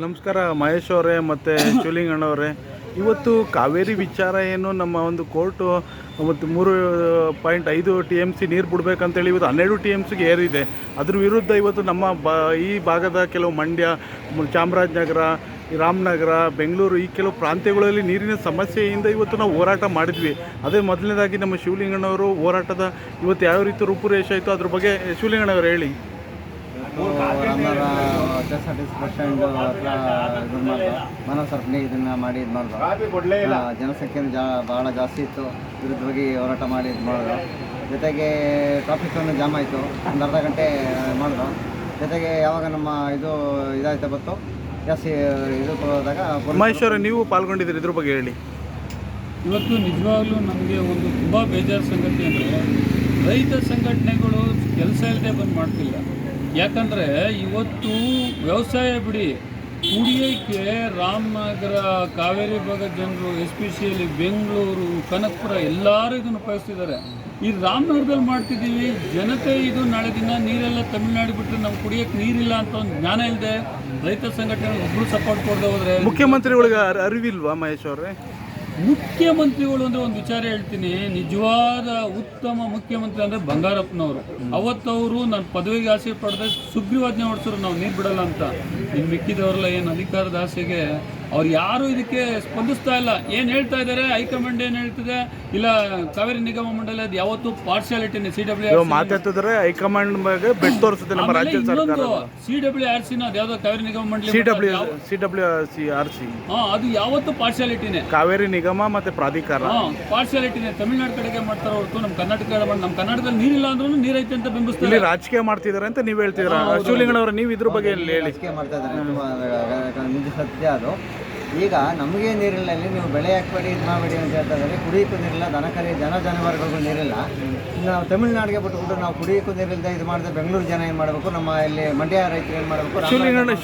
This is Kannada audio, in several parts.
ನಮಸ್ಕಾರ ಮಹೇಶ್ ಅವರೇ ಮತ್ತು ಶಿವಲಿಂಗಣ್ಣವರೇ. ಇವತ್ತು ಕಾವೇರಿ ವಿಚಾರ ಏನು ನಮ್ಮ ಒಂದು ಕೋರ್ಟು ಮತ್ತು 3.5 TMC ನೀರು ಬಿಡಬೇಕಂತೇಳಿ ಇವತ್ತು 12 TMCಗೆ ಏರಿದೆ. ಅದ್ರ ವಿರುದ್ಧ ಇವತ್ತು ನಮ್ಮ ಈ ಭಾಗದ ಕೆಲವು ಮಂಡ್ಯ, ಚಾಮರಾಜನಗರ, ರಾಮನಗರ, ಬೆಂಗಳೂರು ಈ ಕೆಲವು ಪ್ರಾಂತ್ಯಗಳಲ್ಲಿ ನೀರಿನ ಸಮಸ್ಯೆಯಿಂದ ಇವತ್ತು ನಾವು ಹೋರಾಟ ಮಾಡಿದ್ವಿ. ಅದೇ ಮೊದಲನೇದಾಗಿ ನಮ್ಮ ಶಿವಲಿಂಗಣ್ಣವರು ಹೋರಾಟದ ಇವತ್ತು ಯಾವ ರೀತಿ ರೂಪುರೇಷೆ ಆಯಿತು ಅದ್ರ ಬಗ್ಗೆ ಶಿವಲಿಂಗಣ್ಣವರು ಹೇಳಿ. ರಾಮನಗರ KSRTC ಬಸ್ ಸ್ಟ್ಯಾಂಡ್ ಹತ್ರ ಇದು ಮಾಡಿದ್ರು, ಮಾನವ ಸರಪಣಿ ಇದನ್ನು ಮಾಡಿ ಇದು ಮಾಡಿದ್ರು. ಜನಸಂಖ್ಯೆ ಭಾಳ ಜಾಸ್ತಿ ಇತ್ತು, ವಿರುದ್ಧವಾಗಿ ಹೋರಾಟ ಮಾಡಿ ಇದು ಮಾಡಿದ್ರು. ಜೊತೆಗೆ ಟ್ರಾಫಿಕ್ಕನ್ನು ಜಾಮ್ ಆಯಿತು, ಒಂದು ಅರ್ಧ ಗಂಟೆ ಮಾಡಿದ್ರು. ಜೊತೆಗೆ ಯಾವಾಗ ನಮ್ಮ ಇದಾಯ್ತು ಗೊತ್ತು ಜಾಸ್ತಿ ಇದು ಹೋದಾಗ ಮಹೇಶ್ವರ ನೀವು ಪಾಲ್ಗೊಂಡಿದ್ದೀರಿ, ಇದ್ರ ಬಗ್ಗೆ ಹೇಳಿ. ಇವತ್ತು ನಿಜವಾಗ್ಲೂ ನಮಗೆ ಒಂದು ತುಂಬ ಬೇಜಾರು ಸಂಗತಿ ಅಂದರೆ ರೈತ ಸಂಘಟನೆಗಳು ಕೆಲಸ ಇಲ್ಲದೆ ಬಂದು ಮಾಡ್ತಿಲ್ಲ. ಯಾಕಂದರೆ ಇವತ್ತು ವ್ಯವಸಾಯ ಬಿಡಿ, ಕುಡಿಯೋಕ್ಕೆ ರಾಮನಗರ ಕಾವೇರಿ ಭಾಗದ ಜನರು ಎಸ್ಪೆಷಲಿ ಬೆಂಗಳೂರು, ಕನಕಪುರ ಎಲ್ಲರೂ ಇದನ್ನು ಉಪಯೋಗಿಸ್ತಿದ್ದಾರೆ. ಈ ರಾಮನಗರದಲ್ಲಿ ಮಾಡ್ತಿದ್ದೀವಿ, ಜನತೆ ಇದು ನಾಳೆ ದಿನ ನೀರೆಲ್ಲ ತಮಿಳ್ನಾಡು ಬಿಟ್ಟರೆ ನಾವು ಕುಡಿಯೋಕ್ಕೆ ನೀರಿಲ್ಲ ಅಂತ ಒಂದು ಜ್ಞಾನ ಇಲ್ಲದೆ ರೈತ ಸಂಘಟನೆ ಒಬ್ಬರು ಸಪೋರ್ಟ್ ಕೊಡದೆ ಹೋದರೆ ಮುಖ್ಯಮಂತ್ರಿಗಳಿಗೆ ಅರಿವಿಲ್ವಾ ಮಹೇಶ್ ಅವರೇ? ಮುಖ್ಯಮಂತ್ರಿಗಳು ಅಂದರೆ ಒಂದು ವಿಚಾರ ಹೇಳ್ತೀನಿ, ನಿಜವಾದ ಉತ್ತಮ ಮುಖ್ಯಮಂತ್ರಿ ಅಂದರೆ ಬಂಗಾರಪ್ಪನವರು. ಅವತ್ತವರು ನಾನು ಪದವಿಗೆ ಆಸೆ ಪಡೆದ ಸುಗ್ರೀವಾಜ್ಞೆ ಹೊಡ್ಸೋರು ನಾವು ನೀರು ಬಿಡಲ್ಲ ಅಂತ. ಇನ್ನು ಮಿಕ್ಕಿದವರೆಲ್ಲ ಏನು ಅಧಿಕಾರದ ಆಸೆಗೆ ಅವ್ರು ಯಾರು ಇದಕ್ಕೆ ಸ್ಪಂದಿಸ್ತಾ ಇಲ್ಲ. ಏನು ಹೇಳ್ತಾ ಇದ್ದಾರೆ, ಹೈಕಮಾಂಡ್ ಏನು ಹೇಳ್ತಿದೆ, ಇಲ್ಲ ಕಾವೇರಿ ನಿಗಮ ಮಂಡಳಿ ಅದು ಯಾವತ್ತೂ ಪಾರ್ಶಿಯಾಲಿಟಿನೇ. ಮಾತಾಡ್ತಿದ್ರೆ ಹೈಕಮಾಂಡ್ ಬಗ್ಗೆ ಬೆಟ್ ತೋರಿಸುತ್ತೆ ನಮ್ಮ ರಾಜ್ಯ ಸರ್ಕಾರ. CWRC ಅದು ಯಾವುದೋ ಕಾವೇರಿ ನಿಗಮ ಮಂಡಳಿ CWRC ಅದು ಯಾವತ್ತೂ ಪಾರ್ಶಿಯಾಲಿಟಿನೇ. ಕಾವೇರಿ ನಿಗಮ ಮತ್ತೆ ಪ್ರಾಧಿಕಾರ ಪಾರ್ಶಿಯಾಲಿಟಿನೇ. ತಮಿಳ್ನಾಡು ಕಡೆಗೆ ಮಾಡ್ತಾರೆ ಹೊರತು ನಮ್ಮ ಕರ್ನಾಟಕದಲ್ಲಿ ನೀರಿಲ್ಲ ಅಂದ್ರೂ ನೀರೈತೆ ಅಂತ ಬಿಂಬಿಸ್ತಾರೆ. ರಾಜಕೀಯ ಮಾಡ್ತಿದ್ದಾರೆ ಅಂತ ನೀವು ಹೇಳ್ತಿದ್ದೀರಾ. ಶಿವಲಿಂಗಣ್ಣವ್ರ ನೀವು ಇದ್ರ ಬಗ್ಗೆ ಹೇಳಿ. ರಾಜಕೀಯ ಮಾಡ್ತಾ ಇದ್ದಾರೆ, ನಿಜ ಸತ್ಯ ಅದು. ಈಗ ನಮಗೆ ನೀರಿಲ್ಲ, ಇಲ್ಲಿ ನೀವು ಬೆಳೆ ಹಾಕಬೇಡಿ ಇದು ಮಾಡಬೇಡಿ ಅಂತ ಹೇಳ್ತಾ ಇದ್ದಾರೆ. ಕುಡಿಯೋಕ್ಕೂ ನೀರಿಲ್ಲ, ದನಕರಿ ಜಾನುವಾರುಗಳಿಗೂ ನೀರಿಲ್ಲ. ನಾವು ತಮಿಳ್ನಾಡಿಗೆ ಬಿಟ್ಬಿಟ್ಟು ನಾವು ಕುಡಿಯೋಕ್ಕೂ ನೀರಿಲ್ಲದೆ ಇದು ಮಾಡಿದ್ರೆ ಬೆಂಗಳೂರು ಜನ ಏನು ಮಾಡಬೇಕು, ನಮ್ಮ ಇಲ್ಲಿ ಮಂಡ್ಯ ರೈತರು ಏನು ಮಾಡಬೇಕು?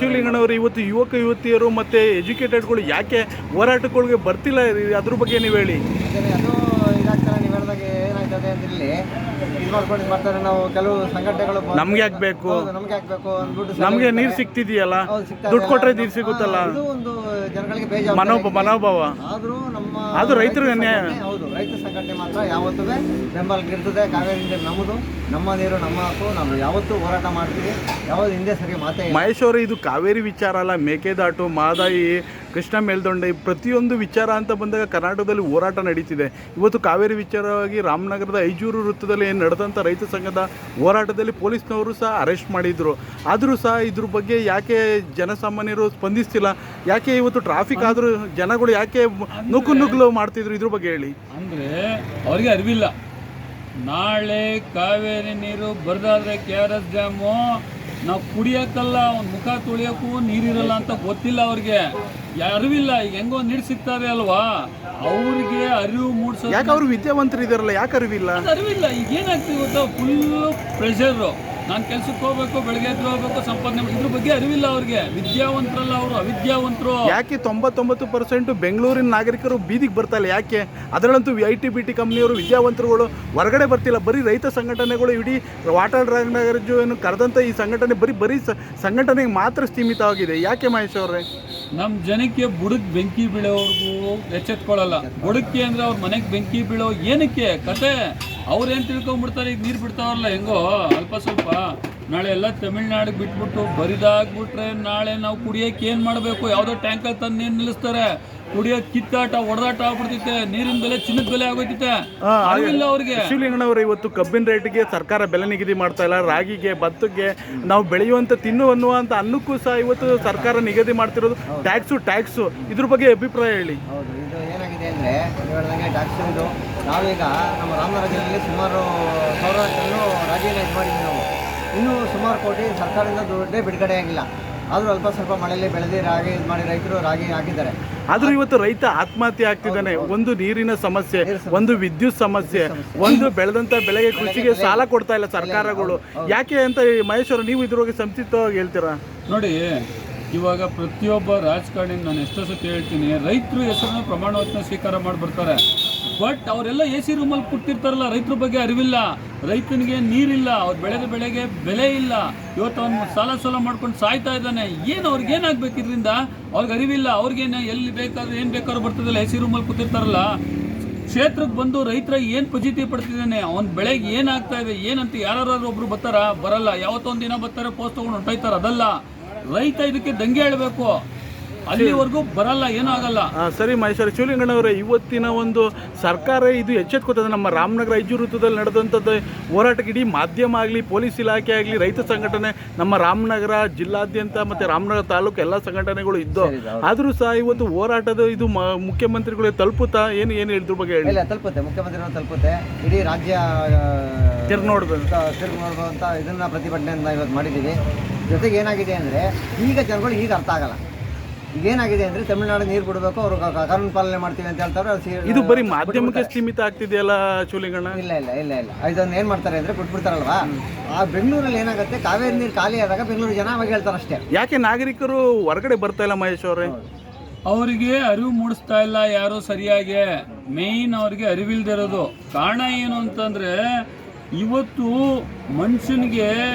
ಶಿವಲಿಂಗಣ್ಣವರು ಇವತ್ತು ಯುವಕ ಯುವತಿಯರು ಮತ್ತು ಎಜುಕೇಟೆಡ್ಗಳು ಯಾಕೆ ಹೋರಾಟಗಳಿಗೆ ಬರ್ತಿಲ್ಲ, ಅದ್ರ ಬಗ್ಗೆ ನೀವು ಹೇಳಿ. ಅದು ಇದಾಗ್ತಾರೆ, ನೀವು ಹೇಳಿದಾಗ ಏನಾಗ್ತದೆ ಅಂತ ಇಲ್ಲಿ ಇದು ಮಾಡ್ಕೊಂಡು ಮಾಡ್ತಾರೆ. ನಾವು ಕೆಲವು ಸಂಘಟನೆಗಳು ನಮ್ಗೆ ಹಾಕ್ಬೇಕು ಅಂದ್ಬಿಟ್ಟು ನಮಗೆ ನೀರು ಸಿಗ್ತಿದೆಯಲ್ಲ, ದುಡ್ಡು ಕೊಟ್ಟರೆ ನೀರು ಸಿಗುತ್ತಲ್ಲ, ಇದು ಒಂದು ಜನಗಳಿಗೆ ಬೇಜಾರು ಮನೋಭಾವ. ಆದರೂ ರೈತರು ಹೌದು, ರೈತ ಸಂಘಟನೆ ಮಾತ್ರ ಯಾವತ್ತೂ ಬೆಂಬಲಕ್ಕೆ ಇರ್ತದೆ. ಕಾವೇರಿ ನೀರು ನಮ್ಮದು, ನಮ್ಮ ನೀರು ನಮ್ಮ ಹಕ್ಕು, ನಾವು ಯಾವತ್ತೂ ಹೋರಾಟ ಮಾಡ್ತೀವಿ, ಯಾವುದು ಹಿಂದೆ ಸರಿ ಮಾತೇ. ಮಹೇಶ್ ಅವರು, ಇದು ಕಾವೇರಿ ವಿಚಾರ ಅಲ್ಲ, ಮೇಕೆದಾಟು, ಮಾದಾಯಿ, ಕೃಷ್ಣ ಮೇಲ್ದಂಡೆ ಪ್ರತಿಯೊಂದು ವಿಚಾರ ಅಂತ ಬಂದಾಗ ಕರ್ನಾಟಕದಲ್ಲಿ ಹೋರಾಟ ನಡೀತಿದೆ. ಇವತ್ತು ಕಾವೇರಿ ವಿಚಾರವಾಗಿ ರಾಮನಗರದ ಐಜೂರು ವೃತ್ತದಲ್ಲಿ ಏನು ನಡೆದಂಥ ರೈತ ಸಂಘದ ಹೋರಾಟದಲ್ಲಿ ಪೊಲೀಸ್ನವರು ಸಹ ಅರೆಸ್ಟ್ ಮಾಡಿದರು. ಆದರೂ ಸಹ ಇದ್ರ ಬಗ್ಗೆ ಯಾಕೆ ಜನಸಾಮಾನ್ಯರು ಸ್ಪಂದಿಸ್ತಿಲ್ಲ? ಯಾಕೆ ಇವತ್ತು ಟ್ರಾಫಿಕ್ ಆದರೂ ಜನಗಳು ಯಾಕೆ ನುಗ್ಗಲು ಮಾಡ್ತಿದ್ರು? ಇದ್ರ ಬಗ್ಗೆ ಹೇಳಿ. ಅಂದರೆ ಅವ್ರಿಗೆ ಅರಿವಿಲ್ಲ. ನಾಳೆ ಕಾವೇರಿ ನೀರು ಬರದಾದ್ರೆ KRS ಡ್ಯಾಮು ನಾವು ಕುಡಿಯೋಕ್ಕಲ್ಲ, ಒಂದು ಮುಖ ತೊಳಿಯೋಕ್ಕೂ ನೀರಿರಲ್ಲ ಅಂತ ಗೊತ್ತಿಲ್ಲ ಅವ್ರಿಗೆ, ಅರಿವಿಲ್ಲ. ಈಗ ಹೆಂಗೋ ನೀರು ಸಿಗ್ತಾರೆ ಅಲ್ವಾ, ಅವ್ರಿಗೆ ಅರಿವು ಮೂಡಿಸೋ. ಯಾಕೆ ಅವರು ವಿದ್ಯಾವಂತರು ಇದಾರಲ್ಲ, ಯಾಕೆ ಅರಿವಿಲ್ಲ? ಅರಿವಿಲ್ಲ. ಈಗ ಏನಾಗ್ತದೆ ಗೊತ್ತಾ, ಫುಲ್ಲು ಪ್ರೆಷರು. ನಾನು ಕೆಲ್ಸಕ್ಕೆ ಹೋಗ್ಬೇಕು, ಬೆಳಗ್ಗೆ ಎದ್ದು ಹೋಗ್ಬೇಕು, ಸಂಪಾದನೆ, ಇದ್ರ ಬಗ್ಗೆ ಅರಿವಿಲ್ಲ ಅವ್ರಿಗೆ. ವಿದ್ಯಾವಂತರಲ್ಲ ಅವರು, ಅವಿದ್ಯಾವಂತರು. ಯಾಕೆ 99% ಬೆಂಗಳೂರಿನ ನಾಗರಿಕರು ಬೀದಿಗೆ ಬರ್ತಾಯಿಲ್ಲ? ಯಾಕೆ? ಅದರಲ್ಲಂತೂ IT-BT ಕಂಪ್ನಿಯವರು ವಿದ್ಯಾವಂತರುಗಳು ಹೊರಗಡೆ ಬರ್ತಿಲ್ಲ. ಬರೀ ರೈತ ಸಂಘಟನೆಗಳು, ಇಡೀ ವಾಟಾಳ್ ರಾಮನಗರ ಕರೆದಂಥ ಈ ಸಂಘಟನೆ ಬರೀ ಸಂಘಟನೆಗೆ ಮಾತ್ರ ಸೀಮಿತವಾಗಿದೆ. ಯಾಕೆ ಮಹೇಶ್ ಅವರೇ? ನಮ್ಮ ಜನಕ್ಕೆ ಬುಡಕ್ಕೆ ಬೆಂಕಿ ಬೀಳೋವ್ರಿಗೂ ಎಚ್ಚೆತ್ಕೊಳ್ಳಲ್ಲ. ಬುಡಕ್ಕೆ ಅಂದರೆ ಅವ್ರ ಮನೆಗೆ ಬೆಂಕಿ ಬೀಳೋ ಏನಕ್ಕೆ ಕತೆ? ಅವ್ರೇನು ತಿಳ್ಕೊಂಬಿಡ್ತಾರೆ, ಈಗ ನೀರು ಬಿಡ್ತಾವ್ರಲ್ಲ ಹೆಂಗೋ ಅಲ್ಪ ಸ್ವಲ್ಪ, ನಾಳೆ ಎಲ್ಲ ತಮಿಳ್ನಾಡಿಗೆ ಬಿಟ್ಬಿಟ್ಟು ಬರಿದಾಗ್ಬಿಟ್ರೆ ನಾಳೆ ನಾವು ಕುಡಿಯೋಕೆ ಏನು ಮಾಡಬೇಕು? ಯಾವುದೋ ಟ್ಯಾಂಕರ್ ತಂದು ಏನು ನಿಲ್ಲಿಸ್ತಾರೆ, ಕುಡಿಯೋಕೆ ಕಿತ್ತಾಟ ಹೊಡೆದಾಟ ಆಗ್ಬಿಡ್ತೈತೆ, ನೀರಿನ ಬೆಲೆ ಚಿನ್ನದ ಬೆಲೆ ಆಗೋಯ್ತೈತೆ, ಅರಿವಿಲ್ಲ ಅವ್ರಿಗೆ. ಶಿವಲಿಂಗಣ್ಣವರು, ಇವತ್ತು ಕಬ್ಬಿನ ರೇಟಿಗೆ ಸರ್ಕಾರ ಬೆಲೆ ನಿಗದಿ ಮಾಡ್ತಾ ಇಲ್ಲ, ರಾಗಿಗೆ, ಭತ್ತಕ್ಕೆ, ನಾವು ಬೆಳೆಯುವಂಥ ಅನ್ನುವಂಥ ಅನ್ನಕ್ಕೂ ಸಹ ಇವತ್ತು ಸರ್ಕಾರ ನಿಗದಿ ಮಾಡ್ತಿರೋದು ಟ್ಯಾಕ್ಸು. ಇದ್ರ ಬಗ್ಗೆ ಅಭಿಪ್ರಾಯ ಹೇಳಿ. ಹೌದು, ಇದು ಏನಾಗಿದೆ ಅಂದರೆ ನೀವು ಹೇಳಿದಂಗೆ ಟ್ಯಾಕ್ಸ್ ಇದು. ನಾವೀಗ ನಮ್ಮ ರಾಮನಗರ ಜಿಲ್ಲೆಯಲ್ಲಿ ಸುಮಾರು 1000 ಟನ್ನು ರಾಗಿನ ಇದು ಮಾಡಿದ್ವಿ ನಾವು. ಇನ್ನೂ ಸುಮಾರು ಕೋಟಿ ಸರ್ಕಾರದಿಂದ ದುಡ್ಡೇ ಬಿಡುಗಡೆ ಆಗಿಲ್ಲ. ಆದರೂ ಅಲ್ಪ ಸ್ವಲ್ಪ ಮಳೆಯಲ್ಲಿ ಬೆಳೆದು ರಾಗಿ ಇದು ಮಾಡಿ ರೈತರು ರಾಗಿ ಹಾಕಿದ್ದಾರೆ. ಆದರೂ ಇವತ್ತು ರೈತ ಆತ್ಮಹತ್ಯೆ ಆಗ್ತಿದ್ದಾನೆ. ಒಂದು ನೀರಿನ ಸಮಸ್ಯೆ, ಒಂದು ವಿದ್ಯುತ್ ಸಮಸ್ಯೆ, ಒಂದು ಬೆಳೆದಂಥ ಬೆಳೆಗೆ ಕೃಷಿಗೆ ಸಾಲ ಕೊಡ್ತಾ ಇಲ್ಲ ಸರ್ಕಾರಗಳು. ಯಾಕೆ ಅಂತ ಮಹೇಶ್ ಅವರು ನೀವು ಇದ್ರೊಳಗೆ ಸಂಕ್ಷಿಪ್ತವಾಗಿ ಹೇಳ್ತೀರಾ? ನೋಡಿ, ಇವಾಗ ಪ್ರತಿಯೊಬ್ಬ ರಾಜಕಾರಣಿ ನಾನು ಎಷ್ಟೋ ಸತಿ ಹೇಳ್ತೀನಿ, ರೈತರು ಹೆಸರನ್ನು ಪ್ರಮಾಣ ವಚನ ಸ್ವೀಕಾರ ಮಾಡಿ ಬರ್ತಾರೆ. ಬಟ್ ಅವರೆಲ್ಲ AC ರೂಮಲ್ಲಿ ಕೂತಿರ್ತಾರಲ್ಲ, ರೈತರ ಬಗ್ಗೆ ಅರಿವಿಲ್ಲ. ರೈತನಿಗೆ ನೀರಿಲ್ಲ, ಅವ್ರು ಬೆಳೆದ ಬೆಳೆಗೆ ಬೆಲೆ ಇಲ್ಲ. ಇವತ್ತು ಅವನು ಸಾಲ ಮಾಡ್ಕೊಂಡು ಸಾಯ್ತಾ ಇದ್ದಾನೆ. ಏನು ಅವ್ರಿಗೆ ಏನಾಗಬೇಕು ಇದರಿಂದ? ಅವ್ರಿಗೆ ಅರಿವಿಲ್ಲ. ಅವ್ರಿಗೇನು ಎಲ್ಲಿ ಬೇಕಾದ್ರೆ ಏನು ಬೇಕಾದ್ರೂ ಬರ್ತದಲ್ಲ, ಎಸಿ ರೂಮಲ್ಲಿ ಕೂತಿರ್ತಾರಲ್ಲ. ಕ್ಷೇತ್ರಕ್ಕೆ ಬಂದು ರೈತರ ಏನು ಫಜಿತಿ ಪಡ್ತಿದ್ದಾನೆ, ಅವ್ನ ಬೆಳೆಗೆ ಏನಾಗ್ತಾ ಇದೆ ಏನಂತ ಯಾರಾದ್ರೂ ಒಬ್ರು ಬರಲ್ಲ. ಯಾವತ್ತೊಂದು ದಿನ ಬರ್ತಾರೆ, ಪೋಸ್ಟ್ ತೊಗೊಂಡು ಹೊಂಟೋಯ್ತಾರೆ. ಅದಲ್ಲ, ರೈತ ಇದಕ್ಕೆ ದಂಗೆ ಹೇಳಬೇಕು. ಅಲ್ಲಿವರೆಗೂ ಬರಲ್ಲ, ಏನೂ ಆಗಲ್ಲ. ಸರಿ ಮಹೇಶ್ವರ, ಶಿವಲಿಂಗಣ್ಣವರೇ, ಇವತ್ತಿನ ಒಂದು ಸರ್ಕಾರ ಇದು ಎಚ್ಚೆತ್ಕೋತದೆ. ನಮ್ಮ ರಾಮನಗರ ಐಜು ವೃತ್ತದಲ್ಲಿ ನಡೆದಂಥದ್ದು ಹೋರಾಟಕ್ಕೆ ಇಡೀ ಮಾಧ್ಯಮ ಆಗಲಿ, ಪೊಲೀಸ್ ಇಲಾಖೆ ಆಗಲಿ, ರೈತ ಸಂಘಟನೆ, ನಮ್ಮ ರಾಮನಗರ ಜಿಲ್ಲಾದ್ಯಂತ ಮತ್ತು ರಾಮನಗರ ತಾಲೂಕು ಎಲ್ಲ ಸಂಘಟನೆಗಳು ಇದ್ದು, ಆದರೂ ಸಹ ಇವತ್ತು ಹೋರಾಟದ ಇದು ಮುಖ್ಯಮಂತ್ರಿಗಳಿಗೆ ತಲುಪುತ್ತಾ? ಏನು ಹೇಳಿದ್ರ ಬಗ್ಗೆ ಹೇಳಿ. ಇಲ್ಲ, ತಲುಪುತ್ತೆ, ಮುಖ್ಯಮಂತ್ರಿಗಳು ತಲುಪುತ್ತೆ. ಇಡೀ ರಾಜ್ಯ ತಿರುಗಿ ನೋಡುವಂಥ ಇದನ್ನು ಪ್ರತಿಭಟನೆಯನ್ನು ಇವತ್ತು ಮಾಡಿದ್ದೀವಿ. ಜೊತೆಗೆ ಏನಾಗಿದೆ ಅಂದರೆ, ಈಗ ಜನಗಳು ಈಗ ಅರ್ಥ ಆಗಲ್ಲ. ಈಗೇನಾಗಿದೆ ಅಂದರೆ, ತಮಿಳುನಾಡು ನೀರು ಬಿಡಬೇಕು, ಅವರು ಕಾನೂನು ಪಾಲನೆ ಮಾಡ್ತೀವಿ ಅಂತ ಹೇಳ್ತಾರೆ. ಇದು ಬರೀ ಮಾಧ್ಯಮಕ್ಕೆ ಸೀಮಿತ ಆಗ್ತಿದೆಯಲ್ಲ ಶಿವಲಿಂಗಣ್ಣ? ಇಲ್ಲ ಇಲ್ಲ ಇಲ್ಲ ಇಲ್ಲ ಇದನ್ನು ಏನು ಮಾಡ್ತಾರೆ ಅಂದರೆ, ಬಿಟ್ಬಿಡ್ತಾರಲ್ವಾ. ಆ ಬೆಂಗಳೂರಲ್ಲಿ ಏನಾಗುತ್ತೆ, ಕಾವೇರಿ ನೀರು ಖಾಲಿ ಆದಾಗ ಬೆಂಗಳೂರು ಜನ ಅವಾಗ ಹೇಳ್ತಾರೆ ಅಷ್ಟೇ. ಯಾಕೆ ನಾಗರಿಕರು ಹೊರಗಡೆ ಬರ್ತಾ ಇಲ್ಲ ಮಹೇಶ್ ಅವರೇ? ಅವರಿಗೆ ಅರಿವು ಮೂಡಿಸ್ತಾ ಇಲ್ಲ ಯಾರು ಸರಿಯಾಗಿ. ಮೇಯ್ನ್ ಅವ್ರಿಗೆ ಅರಿವಿಲ್ದಿರೋದು. ಕಾರಣ ಏನು ಅಂತಂದ್ರೆ, ಇವತ್ತು ಮನುಷ್ಯನಿಗೆ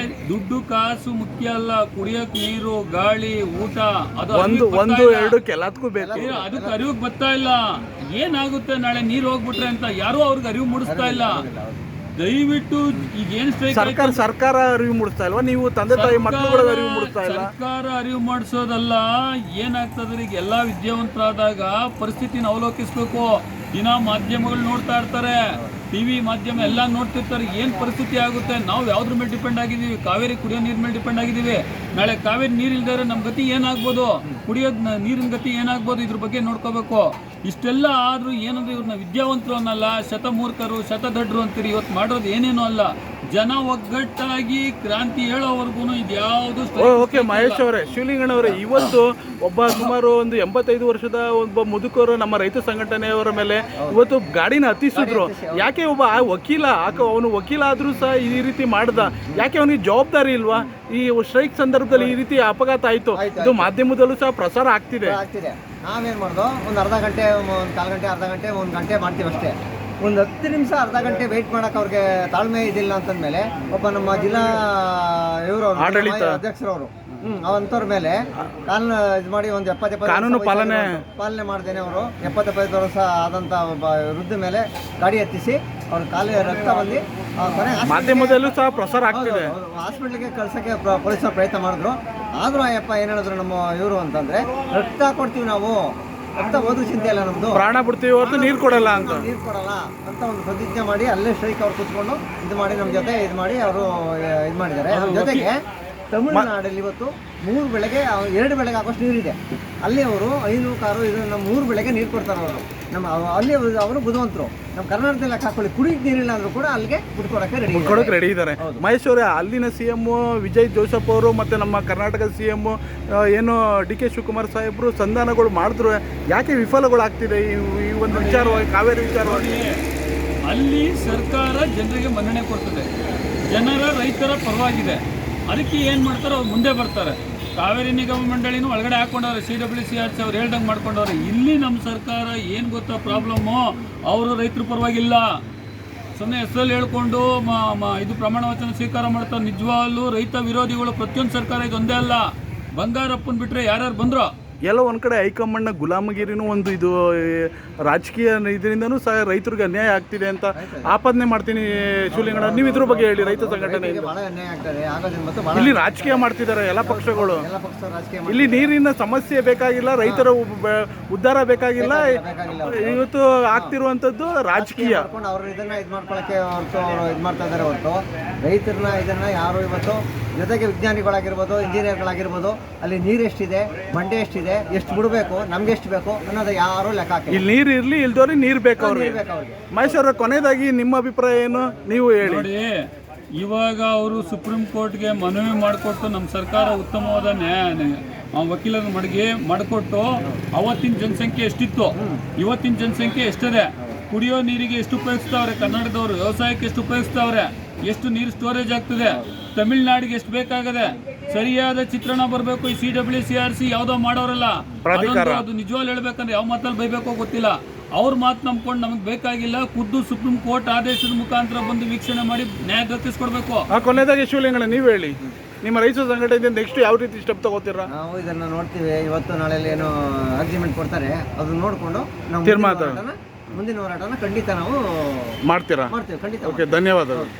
ದುಡ್ಡು ಕಾಸು ಮುಖ್ಯ ಅಲ್ಲ, ಕುಡಿಯಕ್ ನೀರು, ಗಾಳಿ, ಊಟ, ಅದು ಕೆಲದಕ್ಕೂ ಬೇಕು. ಅದಕ್ಕೆ ಅರಿವು ಬರ್ತಾ ಇಲ್ಲ. ಏನಾಗುತ್ತೆ ನಾಳೆ ನೀರು ಹೋಗ್ಬಿಟ್ರೆ ಅಂತ ಯಾರು ಅವ್ರಿಗೆ ಅರಿವು ಮೂಡಿಸ್ತಾ ಇಲ್ಲ. ದಯವಿಟ್ಟು ಈಗ ಏನ್ ಸರ್ಕಾರ ಅರಿವು ಮೂಡಿಸ್ತಾ ಇಲ್ವಾ? ನೀವು ತಂದೆ ತಾಯಿ ಮಕ್ಕಳುಗಳಿಗೆ ಅರಿವು ಮೂಡಿಸ್ತಾ ಇಲ್ಲ? ಸರ್ಕಾರ ಅರಿವು ಮಾಡಿಸೋದಲ್ಲ. ಏನಾಗ್ತದ್ರೆ, ಈಗ ಎಲ್ಲಾ ವಿದ್ಯಾವಂತರಾದಾಗ ಪರಿಸ್ಥಿತಿನ ಅವಲೋಕಿಸ್ಬೇಕು. ದಿನ ಮಾಧ್ಯಮಗಳು ನೋಡ್ತಾ ಇರ್ತಾರೆ, ಟಿವಿ ಮಾಧ್ಯಮ ಎಲ್ಲ ನೋಡ್ತಿರ್ತಾರೆ. ಏನು ಪರಿಸ್ಥಿತಿ ಆಗುತ್ತೆ, ನಾವು ಯಾವ್ದ್ರ ಮೇಲೆ ಡಿಪೆಂಡ್ ಆಗಿದ್ದೀವಿ? ಕಾವೇರಿ ಕುಡಿಯೋ ನೀರಿನ ಮೇಲೆ ಡಿಪೆಂಡ್ ಆಗಿದ್ದೀವಿ. ನಾಳೆ ಕಾವೇರಿ ನೀರು ಇಲ್ದಾರೆ ನಮ್ಮ ಗತಿ ಏನಾಗ್ಬೋದು? ಕುಡಿಯೋದ್ ನೀರಿನ ಗತಿ ಏನಾಗ್ಬೋದು? ಇದ್ರ ಬಗ್ಗೆ ನೋಡ್ಕೋಬೇಕು. ಇಷ್ಟೆಲ್ಲ ಆದ್ರೂ ಏನಂದ್ರೆ, ಇವ್ರನ್ನ ವಿದ್ಯಾವಂತರು ಅನ್ನಲ್ಲ, ಶತಮೂರ್ಖರು, ಶತದಡ್ರು ಅಂತೀರಿ. ಇವತ್ತು ಮಾಡೋದು ಏನೇನೋ ಅಲ್ಲ. ಜನ ಒಗ್ಗಟ್ಟಾಗಿ ಕ್ರಾಂತಿ ಹೇಳೋವರೆಗೂ ಇದ್ಯಾವುದು. ಓಕೆ ಮಹೇಶ್ ಅವರೇ, ಶಿವಲಿಂಗಣ್ಣವರೇ, ಇವತ್ತು ಒಬ್ಬ ಸುಮಾರು ಒಂದು 85 ವರ್ಷದ ಒಬ್ಬ ಮುದುಕರು ನಮ್ಮ ರೈತ ಸಂಘಟನೆಯವರ ಮೇಲೆ ಇವತ್ತು ಗಾಡಿನ ಹತ್ತಿಸಿದ್ರು. ಯಾಕೆ ಒಬ್ಬ ವಕೀಲ, ಅವನು ವಕೀಲ ಆದ್ರೂ ಸಹ ಈ ರೀತಿ ಮಾಡ್ದ? ಯಾಕೆ ಅವನಿಗೆ ಜವಾಬ್ದಾರಿ ಇಲ್ವಾ? ಈ ಸ್ಟ್ರೈಕ್ ಸಂದರ್ಭದಲ್ಲಿ ಈ ರೀತಿ ಅಪಘಾತ ಆಯ್ತು, ಇದು ಮಾಧ್ಯಮದಲ್ಲೂ ಸಹ ಪ್ರಸಾರ ಆಗ್ತಿದೆ. ನಾವೇನ್ ಮಾಡೋದು, ಒಂದು ಅರ್ಧ ಗಂಟೆ, ಒಂದು ಕಾಲು ಗಂಟೆ, ಅರ್ಧ ಗಂಟೆ, ಒಂದು ಗಂಟೆ ಮಾಡ್ತೀವಿ ಅಷ್ಟೇ. ಒಂದು 10 ನಿಮಿಷ, ಅರ್ಧ ಗಂಟೆ ವೆಯ್ಟ್ ಮಾಡೋಕೆ ಅವ್ರಿಗೆ ತಾಳ್ಮೆ ಇದಿಲ್ಲ ಅಂತಂದ್ಮೇಲೆ, ಒಬ್ಬ ನಮ್ಮ ಜಿಲ್ಲಾ ಅಧ್ಯಕ್ಷರವರು ಅವಂತವ್ರ ಮೇಲೆ ಕಾನೂನು ಇದು ಮಾಡಿ ಒಂದು 70 ಪಾಲನೆ ಮಾಡ್ದೇನೆ ಅವರು 70 ವರ್ಷ ಆದಂಥ ಒಬ್ಬ ವೃದ್ಧ ಮೇಲೆ ಗಾಡಿ ಹತ್ತಿಸಿ ಅವ್ರ ಕಾಲಿಗೆ ರಕ್ತ ಬಂದು ಮಾಧ್ಯಮದಲ್ಲೂ ಸಹ ಪ್ರಸಾರ ಆಗ್ತಿದೆ. ಹಾಸ್ಪಿಟ್ಲಿಗೆ ಕಳ್ಸೋಕ್ಕೆ ಪೊಲೀಸರು ಪ್ರಯತ್ನ ಮಾಡಿದ್ರು. ಆದರೂ ಅಯ್ಯಪ್ಪ ಏನು ಹೇಳಿದ್ರು ನಮ್ಮ ಇವರು ಅಂತಂದರೆ, ರಕ್ತ ಕೊಡ್ತೀವಿ ನಾವು, ರಕ್ತ ಹೋದ್ರೂ ಚಿಂತೆ ಇಲ್ಲ, ನಮ್ಮದು ಪ್ರಾಣ ಬಿಡ್ತೀವಿ ಹೊರತು ನೀರು ಕೊಡಲ್ಲ ಅಂತ ಒಂದು ಪ್ರತಿಜ್ಞೆ ಮಾಡಿ ಅಲ್ಲೇ ಸ್ಟ್ರೈಕ್ ಅವ್ರು ಕೂತ್ಕೊಂಡು ಇದು ಮಾಡಿ ನಮ್ಮ ಜೊತೆ ಇದು ಮಾಡಿ ಅವರು ಇದು ಮಾಡಿದ್ದಾರೆ. ನಮ್ಮ ಜೊತೆಗೆ ತಮಿಳುನಾಡಲ್ಲಿ ಇವತ್ತು 3 ಬೆಳೆಗೆ 2 ಬೆಳೆಗೆ ಆಗೋಷ್ಟು ನೀರಿದೆ. ಅಲ್ಲಿ ಅವರು 5 ಕಾರು ಇದು ನಮ್ಮ 3 ಬೆಳೆಗೆ ನೀರು ಕೊಡ್ತಾರೆ ಅವರು. ನಮ್ಮ ಅಲ್ಲಿ ಅವರು ಬುದ್ಧಿವಂತರು. ನಮ್ಮ ಕರ್ನಾಟಕದಲ್ಲಿ ಲೆಕ್ಕ ಹಾಕೊಳ್ಳಿ, ಕುಡಿಯಕ್ಕೆ ನೀರಿಲ್ಲ ಅಂದ್ರೂ ಕೂಡ ಅಲ್ಲಿಗೆ ಬಿಟ್ಕೊಡಕ್ಕೆ ರೆಡಿ ಇದ್ದಾರೆ. ಮಹೇಶ್ ಅವರೇ, ಅಲ್ಲಿನ CM ವಿಜಯ್ ಜೋಸಫ್ ಅವರು ಮತ್ತು ನಮ್ಮ ಕರ್ನಾಟಕದ CM ಏನು DK ಶಿವಕುಮಾರ್ ಸಾಹೇಬರು ಸಂಧಾನಗಳು ಮಾಡಿದ್ರು, ಯಾಕೆ ವಿಫಲಗಳಾಗ್ತಿದೆ ಈ ಒಂದು ವಿಚಾರವಾಗಿ, ಕಾವೇರಿ ವಿಚಾರವಾಗಿ? ಅಲ್ಲಿ ಸರ್ಕಾರ ಜನರಿಗೆ ಮನ್ನಣೆ ಕೊಡ್ತದೆ, ಜನರ ರೈತರ ಪರವಾಗಿದೆ. ಅದಕ್ಕೆ ಏನು ಮಾಡ್ತಾರೆ, ಅವ್ರು ಮುಂದೆ ಬರ್ತಾರೆ. ಕಾವೇರಿ ನಿಗಮ ಮಂಡಳಿನೂ ಒಳಗಡೆ ಹಾಕೊಂಡವ್ರೆ, CWCRC ಅವ್ರು ಹೇಳ್ದಂಗೆ ಮಾಡ್ಕೊಂಡವ್ರೆ. ಇಲ್ಲಿ ನಮ್ಮ ಸರ್ಕಾರ ಏನು ಗೊತ್ತಾ ಪ್ರಾಬ್ಲಮ್ಮು, ಅವರು ರೈತರ ಪರವಾಗಿಲ್ಲ. ಸುಮ್ಮನೆ ಹೆಸರಲ್ಲಿ ಹೇಳ್ಕೊಂಡು ಇದು ಪ್ರಮಾಣ ವಚನ ಸ್ವೀಕಾರ ಮಾಡ್ತಾರೆ. ನಿಜವಾಗ್ಲೂ ರೈತ ವಿರೋಧಿಗಳು ಪ್ರತಿಯೊಂದು ಸರ್ಕಾರ ಇದೊಂದೇ ಅಲ್ಲ. ಬಂಗಾರಪ್ಪನ ಬಿಟ್ಟರೆ ಯಾರ್ಯಾರು ಬಂದ್ರು ಎಲ್ಲೋ ಒಂದು ಕಡೆ ಹೈಕಮಾಂಡ್ನ ಗುಲಾಮಗಿರಿನೂ ಒಂದು ಇದು ರಾಜಕೀಯ ಇದರಿಂದನೂ ಸಹ ರೈತರಿಗೆ ಅನ್ಯಾಯ ಆಗ್ತಿದೆ ಅಂತ ಆಪಾದನೆ ಮಾಡ್ತೀನಿ. ಶಿವಲಿಂಗಣ್ಣ, ನೀವು ಇದ್ರ ಬಗ್ಗೆ ಹೇಳಿ. ರೈತ ಸಂಘಟನೆ ಇಲ್ಲಿ ರಾಜಕೀಯ ಮಾಡ್ತಿದ್ದಾರೆ ಎಲ್ಲ ಪಕ್ಷಗಳು. ಇಲ್ಲಿ ನೀರಿನ ಸಮಸ್ಯೆ ಬೇಕಾಗಿಲ್ಲ, ರೈತರ ಉದ್ಧಾರ ಬೇಕಾಗಿಲ್ಲ, ಇವತ್ತು ಆಗ್ತಿರುವಂಥದ್ದು ರಾಜಕೀಯ. ಅವರು ಇದನ್ನ ಇದು ಮಾಡ್ಕೊಳಕ್ಕೆ ಹೊರತು ಇದು ಮಾಡ್ತಾ ಇದ್ದಾರೆ ಹೊರತು ರೈತರನ್ನ ಇದನ್ನ ಯಾರು ಇವತ್ತು, ಜೊತೆಗೆ ವಿಜ್ಞಾನಿಗಳಾಗಿರ್ಬೋದು, ಇಂಜಿನಿಯರ್ಗಳಾಗಿರ್ಬೋದು, ಅಲ್ಲಿ ನೀರು ಎಷ್ಟಿದೆ, ಬಂಡೆ ಎಷ್ಟಿದೆ, ಎಷ್ಟು ಬಿಡಬೇಕು, ನಮ್ಗೆ ಎಷ್ಟು ಬೇಕು ಅನ್ನೋದು ಯಾರು ಲೆಕ್ಕ ಹಾಕಿ. ಇಲ್ಲಿ ನೀರು ಇರಲಿ, ಇಲ್ದವ್ರಿಗೆ ನೀರು ಬೇಕು ಅವ್ರಿಗೆ. ಮಹೇಶ್ ಅವರ ಕೊನೆಯದಾಗಿ ನಿಮ್ಮ ಅಭಿಪ್ರಾಯ ಏನು, ನೀವು ಹೇಳಿ. ನೋಡಿ, ಇವಾಗ ಅವರು ಸುಪ್ರೀಂ ಕೋರ್ಟ್ಗೆ ಮನವಿ ಮಾಡಿಕೊಟ್ಟು ನಮ್ಮ ಸರ್ಕಾರ ಉತ್ತಮವಾದ ವಕೀಲರ ಮಾಡಿಕೊಟ್ಟು ಅವತ್ತಿನ ಜನಸಂಖ್ಯೆ ಎಷ್ಟಿತ್ತು, ಇವತ್ತಿನ ಜನಸಂಖ್ಯೆ ಎಷ್ಟಿದೆ, ಕುಡಿಯೋ ನೀರಿಗೆ ಎಷ್ಟು ಉಪಯೋಗಿಸ್ತಾವ್ರೆ ಕರ್ನಾಟಕದವರು, ವ್ಯವಸಾಯಕ್ಕೆ ಎಷ್ಟು ಉಪಯೋಗಿಸ್ತಾವ್ರೆ, ಎಷ್ಟು ನೀರು ಸ್ಟೋರೇಜ್ ಆಗ್ತದೆ, ತಮಿಳ್ನಾಡಿಗೆ ಎಷ್ಟು ಬೇಕಾಗದೆ, ಸರಿಯಾದ ಚಿತ್ರಣ ಬರಬೇಕು. ಈ CWCRC ಯಾವುದೋ ಮಾಡೋರಲ್ಲ, ಅದು ನಿಜವಾಗ್ಲೂ ಹೇಳ್ಬೇಕಂದ್ರೆ ಯಾವ ಮಾತಲ್ಲಿ ಬೈಬೇಕೋ ಗೊತ್ತಿಲ್ಲ. ಅವ್ರ ಮಾತು ನಂಬ್ಕೊಂಡು ನಮಗೆ ಬೇಕಾಗಿಲ್ಲ, ಖುದ್ದು ಸುಪ್ರೀಂ ಕೋರ್ಟ್ ಆದೇಶದ ಮುಖಾಂತರ ಬಂದು ವೀಕ್ಷಣೆ ಮಾಡಿ ನ್ಯಾಯ ದೊರಕಿಸ್ಕೊಡ್ಬೇಕು. ಕೊನೆಯದಾಗಿ ಶಿವಲಿಂಗಣ್ಣ ನೀವು ಹೇಳಿ, ನಿಮ್ಮ ರೈತ ಸಂಘಟನೆಯಿಂದ ನೆಕ್ಸ್ಟ್ ಯಾವ ರೀತಿ ಸ್ಟೆಪ್ ತಗೋತೀರಾ? ನಾವು ಇದನ್ನು ನೋಡ್ತೀವಿ, ಇವತ್ತು ನಾಳೆಯಲ್ಲಿ ಏನು ಅಗ್ರಿಮೆಂಟ್ ಕೊಡ್ತಾರೆ ಅದನ್ನ ನೋಡಿಕೊಂಡು ನಾವು ಮುಂದಿನ ಮುಂದಿನ ಹೋರಾಟನ ಖಂಡಿತ ನಾವು ಮಾಡ್ತೀರಾ? ಮಾಡ್ತೀವಿ, ಖಂಡಿತ. ಓಕೆ, ಧನ್ಯವಾದಗಳು.